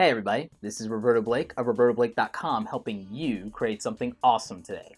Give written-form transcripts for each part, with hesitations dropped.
Hey everybody, this is Roberto Blake of robertoblake.com helping you create something awesome today.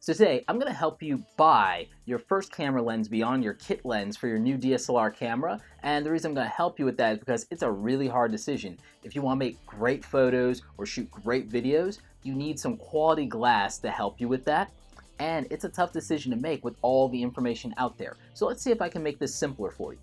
So today I'm going to help you buy your first camera lens beyond your kit lens for your new DSLR camera, and the reason I'm going to help you with that is because it's a really hard decision. If you want to make great photos or shoot great videos, you need some quality glass to help you with that, and it's a tough decision to make with all the information out there. So let's see if I can make this simpler for you.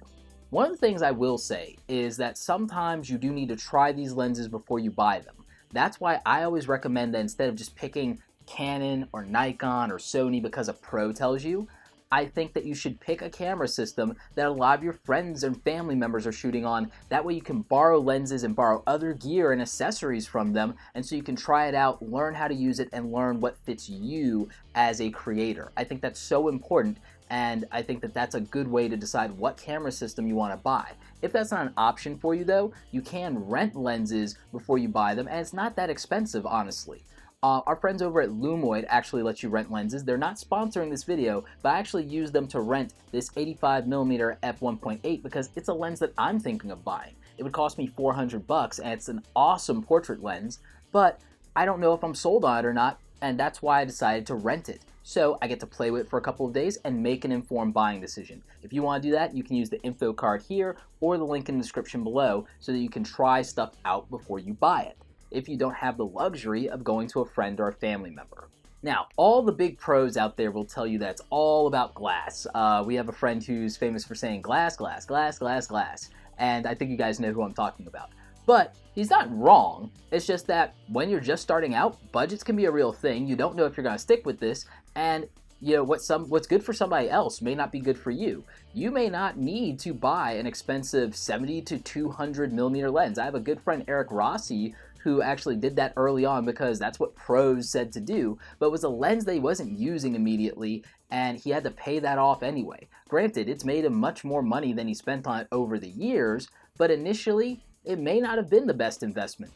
One of the things I will say is that sometimes you do need to try these lenses before you buy them. That's why I always recommend that instead of just picking Canon or Nikon or Sony because a pro tells you, I think that you should pick a camera system that a lot of your friends and family members are shooting on. That way you can borrow lenses and borrow other gear and accessories from them, and so you can try it out, learn how to use it, and learn what fits you as a creator. I think that's so important, and I think that that's a good way to decide what camera system you want to buy. If that's not an option for you though, you can rent lenses before you buy them, and it's not that expensive, honestly. Our friends over at Lumoid actually let you rent lenses. They're not sponsoring this video, but I actually use them to rent this 85mm f1.8 because it's a lens that I'm thinking of buying. It would cost me $400 and it's an awesome portrait lens, but I don't know if I'm sold on it or not, and that's why I decided to rent it. So I get to play with it for a couple of days and make an informed buying decision. If you want to do that, you can use the info card here or the link in the description below so that you can try stuff out before you buy it, if you don't have the luxury of going to a friend or a family member. Now, all the big pros out there will tell you that it's all about glass. We have a friend who's famous for saying glass, glass, glass, glass, glass, and I think you guys know who I'm talking about. But he's not wrong. It's just that when you're just starting out, budgets can be a real thing. You don't know if you're going to stick with this, and you know what's good for somebody else may not be good for you. You may not need to buy an expensive 70 to 200 millimeter lens. I have a good friend, Eric Rossi, who actually did that early on because that's what pros said to do, but it was a lens that he wasn't using immediately, and he had to pay that off anyway. Granted, it's made him much more money than he spent on it over the years, but initially, it may not have been the best investment.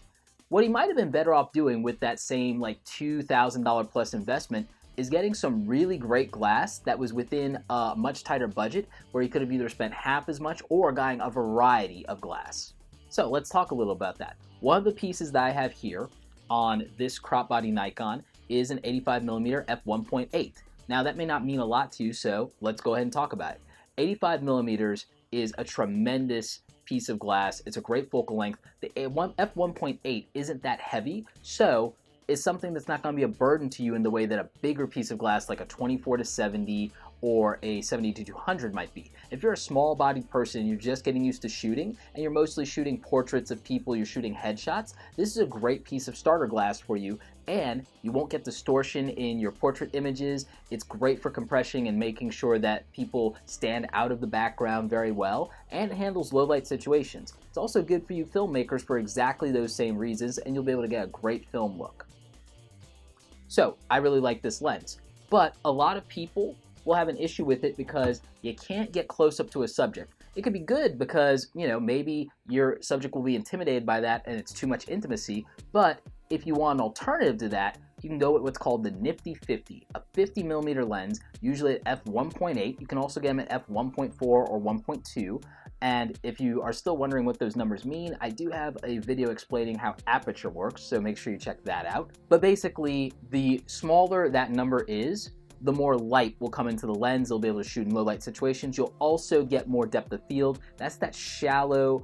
What he might have been better off doing with that same like $2,000 plus investment is getting some really great glass that was within a much tighter budget, where he could have either spent half as much or gotten a variety of glass. So let's talk a little about that. One of the pieces that I have here on this crop body Nikon is an 85mm f1.8. Now that may not mean a lot to you, so let's go ahead and talk about it. 85mm is a tremendous piece of glass. It's a great focal length. The f1.8 isn't that heavy, so it's something that's not going to be a burden to you in the way that a bigger piece of glass like a 24-70 or a 70-200 might be. If you're a small-bodied person, you're just getting used to shooting, and you're mostly shooting portraits of people, you're shooting headshots, this is a great piece of starter glass for you, and you won't get distortion in your portrait images. It's great for compressing and making sure that people stand out of the background very well, and it handles low-light situations. It's also good for you filmmakers for exactly those same reasons, and you'll be able to get a great film look. So, I really like this lens, but a lot of people will have an issue with it because you can't get close up to a subject. It could be good because, you know, maybe your subject will be intimidated by that and it's too much intimacy, but if you want an alternative to that, you can go with what's called the Nifty 50, a 50mm lens, usually at f1.8. You can also get them at f1.4 or 1.2. And if you are still wondering what those numbers mean, I do have a video explaining how aperture works, so make sure you check that out. But basically, the smaller that number is, the more light will come into the lens. They'll be able to shoot in low light situations. You'll also get more depth of field. That's that shallow,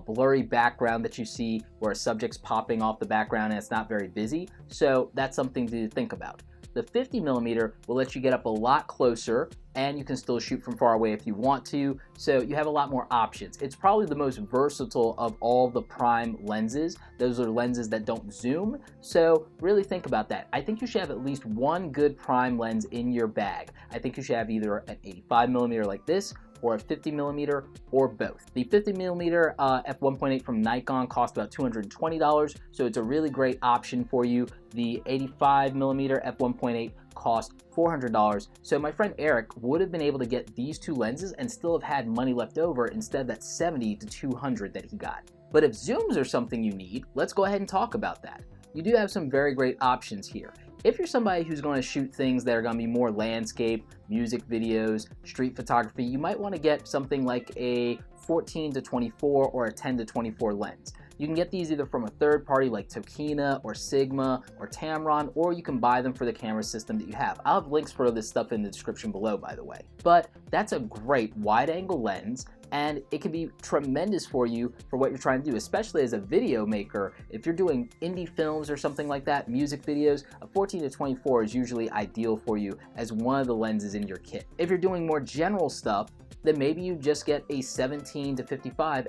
blurry background that you see where a subject's popping off the background and it's not very busy. So that's something to think about. The 50mm will let you get up a lot closer, and you can still shoot from far away if you want to, so you have a lot more options. It's probably the most versatile of all the prime lenses. Those are lenses that don't zoom, so really think about that. I think you should have at least one good prime lens in your bag. I think you should have either an 85mm like this, or a 50mm, or both. The 50mm f1.8 from Nikon cost about $220, so it's a really great option for you. The 85mm f1.8 cost $400, so my friend Eric would have been able to get these two lenses and still have had money left over instead of that 70 to 200 that he got. But if zooms are something you need, let's go ahead and talk about that. You do have some very great options here. If you're somebody who's going to shoot things that are going to be more landscape, music videos, street photography, you might want to get something like a 14 to 24 or a 10 to 24 lens. You can get these either from a third party like Tokina or Sigma or Tamron, or you can buy them for the camera system that you have. I'll have links for this stuff in the description below, by the way. But that's a great wide angle lens, and it can be tremendous for you for what you're trying to do, especially as a video maker. If you're doing indie films or something like that, music videos, a 14-24 is usually ideal for you as one of the lenses in your kit. If you're doing more general stuff, then maybe you just get a 17-55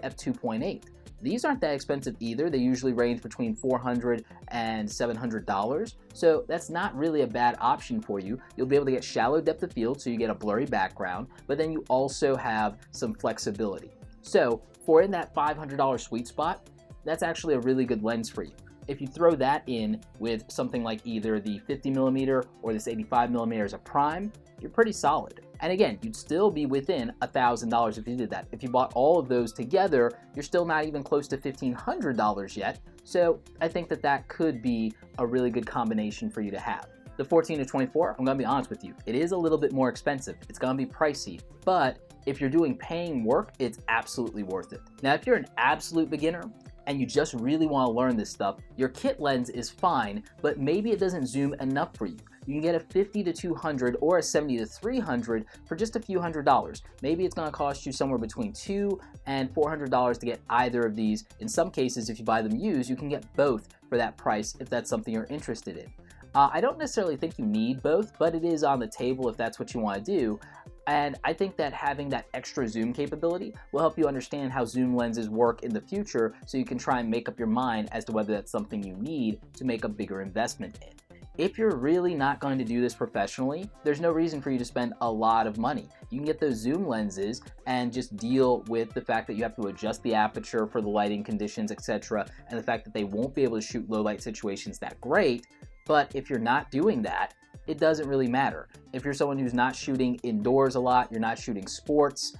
f2.8. These aren't that expensive either. They usually range between $400 and $700, so that's not really a bad option for you. You'll be able to get shallow depth of field, so you get a blurry background, but then you also have some flexibility. So for in that $500 sweet spot, that's actually a really good lens for you. If you throw that in with something like either the 50mm or this 85mm as a prime, you're pretty solid. And again, you'd still be within $1,000 if you did that. If you bought all of those together, you're still not even close to $1,500 yet. So I think that that could be a really good combination for you to have. The 14-24, I'm gonna be honest with you, it is a little bit more expensive. It's gonna be pricey, but if you're doing paying work, it's absolutely worth it. Now, if you're an absolute beginner and you just really wanna learn this stuff, your kit lens is fine, but maybe it doesn't zoom enough for you. You can get a 50-200 or a 70-300 for just a few $100s. Maybe it's gonna cost you somewhere between $200 and $400 to get either of these. In some cases, if you buy them used, you can get both for that price if that's something you're interested in. I don't necessarily think you need both, but it is on the table if that's what you wanna do. And I think that having that extra zoom capability will help you understand how zoom lenses work in the future, so you can try and make up your mind as to whether that's something you need to make a bigger investment in. If you're really not going to do this professionally, there's no reason for you to spend a lot of money. You can get those zoom lenses and just deal with the fact that you have to adjust the aperture for the lighting conditions, etc., and the fact that they won't be able to shoot low light situations that great. But if you're not doing that, it doesn't really matter. If you're someone who's not shooting indoors a lot, you're not shooting sports,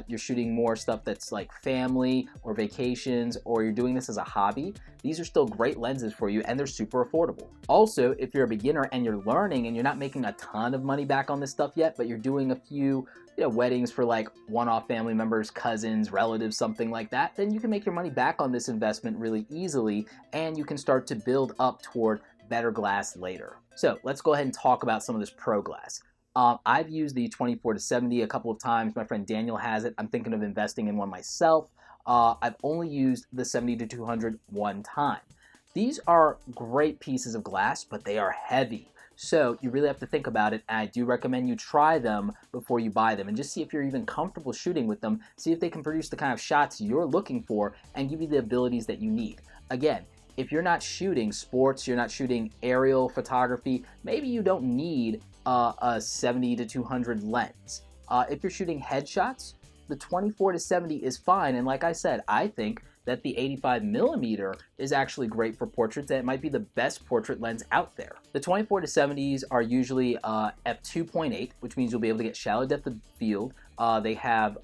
you're shooting more stuff that's like family or vacations, or you're doing this as a hobby, these are still great lenses for you, and they're super affordable. Also, if you're a beginner and you're learning and you're not making a ton of money back on this stuff yet, but you're doing a few weddings for like one-off family members, cousins, relatives, something like that, then you can make your money back on this investment really easily, and you can start to build up toward better glass later. So let's go ahead and talk about some of this Pro Glass. I've used the 24-70 a couple of times. My friend Daniel has it. I'm thinking of investing in one myself. I've only used the 70-200 one time. These are great pieces of glass, but they are heavy. So you really have to think about it, and I do recommend you try them before you buy them and just see if you're even comfortable shooting with them, see if they can produce the kind of shots you're looking for and give you the abilities that you need. Again, if you're not shooting sports, you're not shooting aerial photography, maybe you don't need a 70-200 lens. If you're shooting headshots, the 24-70 is fine, and like I said, I think that the 85mm is actually great for portraits, and it might be the best portrait lens out there. The 24-70s are usually f2.8, which means you'll be able to get shallow depth of field. They have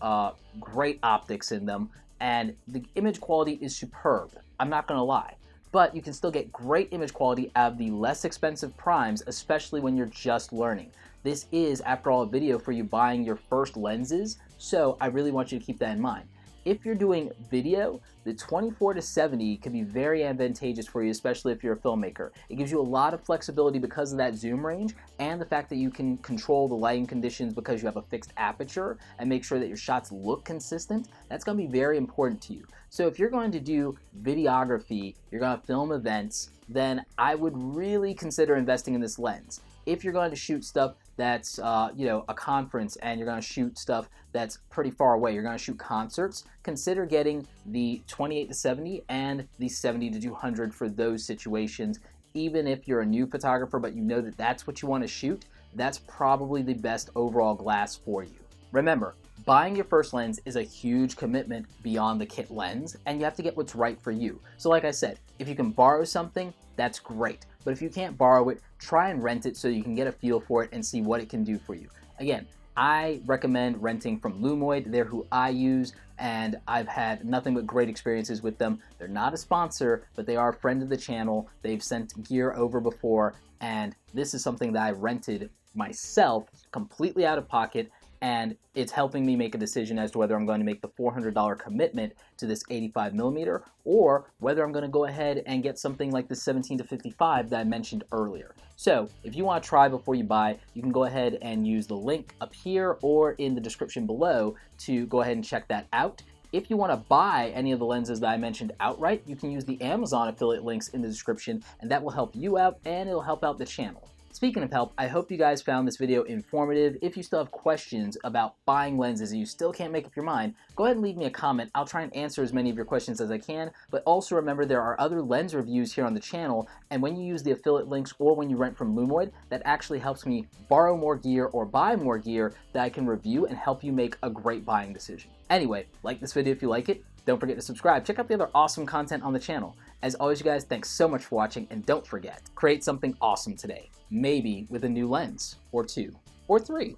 great optics in them, and the image quality is superb. I'm not gonna lie. But you can still get great image quality out of the less expensive primes, especially when you're just learning. This is, after all, a video for you buying your first lenses, so I really want you to keep that in mind. If you're doing video, the 24-70 can be very advantageous for you, especially if you're a filmmaker. It gives you a lot of flexibility because of that zoom range and the fact that you can control the lighting conditions because you have a fixed aperture and make sure that your shots look consistent. That's going to be very important to you. So if you're going to do videography, you're going to film events, then I would really consider investing in this lens. If you're going to shoot stuff that's a conference and you're going to shoot stuff that's pretty far away, you're going to shoot concerts, consider getting the 28-70 and the 70-200 for those situations. Even if you're a new photographer but you know that that's what you want to shoot, that's probably the best overall glass for you. Remember, buying your first lens is a huge commitment beyond the kit lens, and you have to get what's right for you. So like I said, if you can borrow something, that's great. But if you can't borrow it, try and rent it so you can get a feel for it and see what it can do for you. Again, I recommend renting from Lumoid. They're who I use, and I've had nothing but great experiences with them. They're not a sponsor, but they are a friend of the channel. They've sent gear over before, and this is something that I rented myself completely out of pocket, and it's helping me make a decision as to whether I'm going to make the $400 commitment to this 85mm or whether I'm going to go ahead and get something like the 17 to 55 that I mentioned earlier. So if you want to try before you buy, you can go ahead and use the link up here or in the description below to go ahead and check that out. If you want to buy any of the lenses that I mentioned outright, you can use the Amazon affiliate links in the description, and that will help you out and it'll help out the channel. Speaking of help, I hope you guys found this video informative. If you still have questions about buying lenses and you still can't make up your mind, go ahead and leave me a comment. I'll try and answer as many of your questions as I can, but also remember there are other lens reviews here on the channel, and when you use the affiliate links or when you rent from Lumoid, that actually helps me borrow more gear or buy more gear that I can review and help you make a great buying decision. Anyway, like this video if you like it. Don't forget to subscribe. Check out the other awesome content on the channel. As always, you guys, thanks so much for watching, and don't forget, create something awesome today. Maybe with a new lens, or 2, or 3.